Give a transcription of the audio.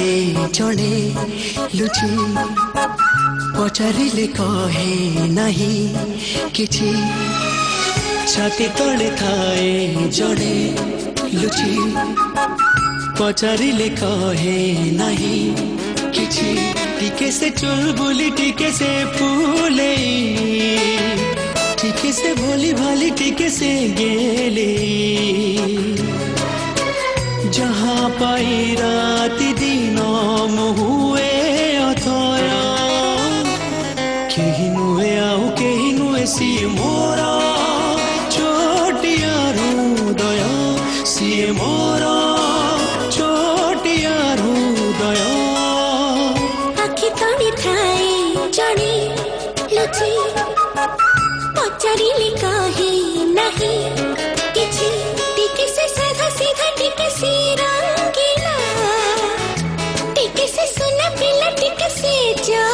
जड़े लुचि पचारिले कहे नहीं किछि छाती तले थाए जड़े लुचि पचारिले कहे नहीं किछि टिके से चुलबुली टिके से फूले टिके से भोली भाली टिके से गेले जहाँ पाई राति दिन मुहुए अथया केही नुहे आउ केही नुहे सी मोरा छोटिया हृदय सी मोरा छोटिया हृदय आखि तड़ी थाए जड़े लुचि पचारिले कहे नहीं किछि टिके से साधा सीधा टिके से रंगीला टिके से सुना पिला टिके से जा